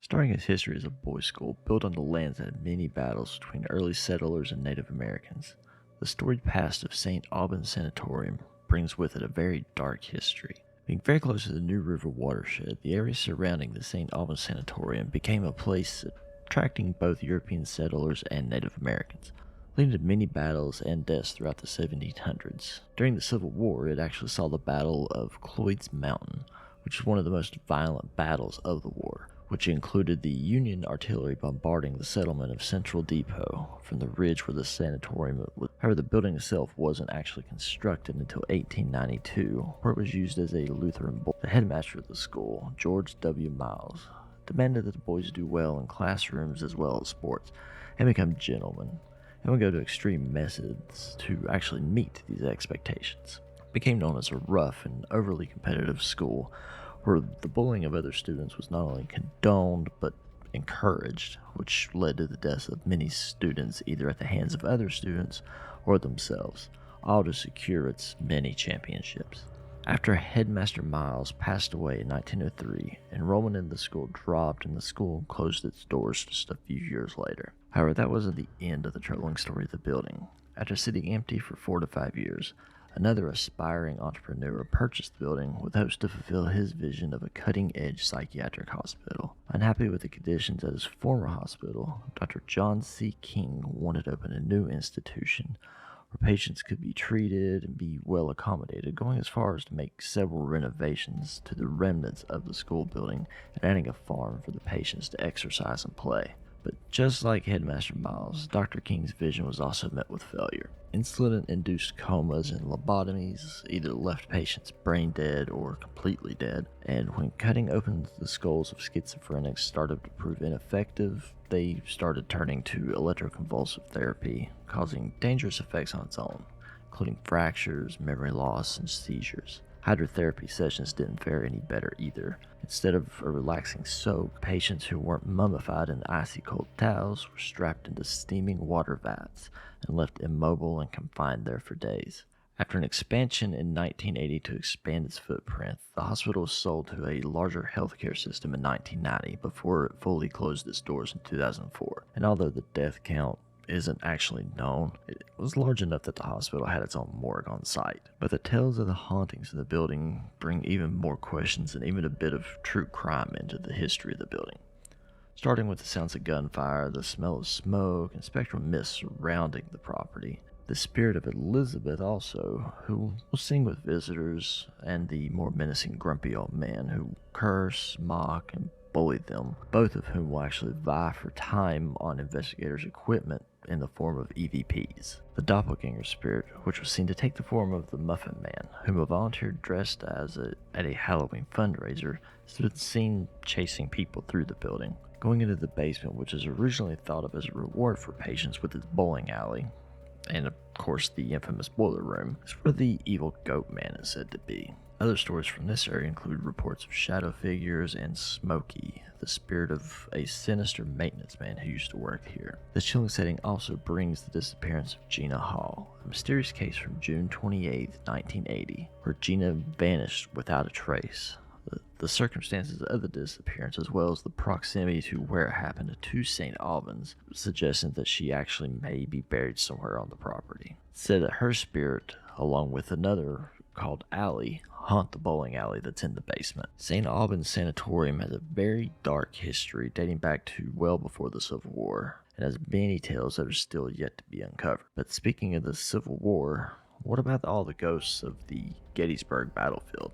Starting its history as a boys' school built on the lands that had many battles between early settlers and Native Americans, the storied past of St. Albans Sanatorium brings with it a very dark history. Being very close to the New River watershed, the area surrounding the St. Albans Sanatorium became a place attracting both European settlers and Native Americans, leading to many battles and deaths throughout the 1700s. During the Civil War, it actually saw the Battle of Cloyd's Mountain, which was one of the most violent battles of the war, which included the Union artillery bombarding the settlement of Central Depot from the ridge where the sanatorium was. However, the building itself wasn't actually constructed until 1892, where it was used as a Lutheran board. The headmaster of the school, George W. Miles, demanded that the boys do well in classrooms as well as sports and become gentlemen, and would go to extreme methods to actually meet these expectations. It became known as a rough and overly competitive school, where the bullying of other students was not only condoned but encouraged, which led to the deaths of many students either at the hands of other students or themselves, all to secure its many championships. After Headmaster Miles passed away in 1903, enrollment in the school dropped and the school closed its doors just a few years later. However, that wasn't the end of the troubling story of the building. After sitting empty for 4 to 5 years, another aspiring entrepreneur purchased the building with hopes to fulfill his vision of a cutting-edge psychiatric hospital. Unhappy with the conditions at his former hospital, Dr. John C. King wanted to open a new institution where patients could be treated and be well accommodated, going as far as to make several renovations to the remnants of the school building and adding a farm for the patients to exercise and play. But just like Headmaster Miles, Dr. King's vision was also met with failure. Insulin-induced comas and lobotomies either left patients brain dead or completely dead, and when cutting open the skulls of schizophrenics started to prove ineffective, they started turning to electroconvulsive therapy, causing dangerous effects on its own, including fractures, memory loss, and seizures. Hydrotherapy sessions didn't fare any better either. Instead of a relaxing soak, patients who weren't mummified in icy cold towels were strapped into steaming water vats and left immobile and confined there for days. After an expansion in 1980 to expand its footprint, the hospital was sold to a larger healthcare system in 1990 before it fully closed its doors in 2004. And although the death count isn't actually known, it was large enough that the hospital had its own morgue on site. But the tales of the hauntings of the building bring even more questions and even a bit of true crime into the history of the building. Starting with the sounds of gunfire, the smell of smoke, and spectral mist surrounding the property. The spirit of Elizabeth also, who will sing with visitors, and the more menacing grumpy old man who curse, mock, and bully them, both of whom will actually vie for time on investigators' equipment in the form of EVPs. The doppelganger spirit, which was seen to take the form of the Muffin Man, whom a volunteer dressed as at a Halloween fundraiser, stood seen chasing people through the building. Going into the basement, which is originally thought of as a reward for patients with its bowling alley, and of course the infamous boiler room, is where the evil goat man is said to be. Other stories from this area include reports of shadow figures and Smokey, the spirit of a sinister maintenance man who used to work here. This chilling setting also brings the disappearance of Gina Hall, a mysterious case from June 28, 1980, where Gina vanished without a trace. The circumstances of the disappearance, as well as the proximity to where it happened to St. Albans, suggesting that she actually may be buried somewhere on the property. It's said that her spirit, along with another called Allie, haunt the bowling alley that's in the basement. St. Albans Sanatorium has a very dark history dating back to well before the Civil War, and has many tales that are still yet to be uncovered. But speaking of the Civil War, what about all the ghosts of the Gettysburg battlefield?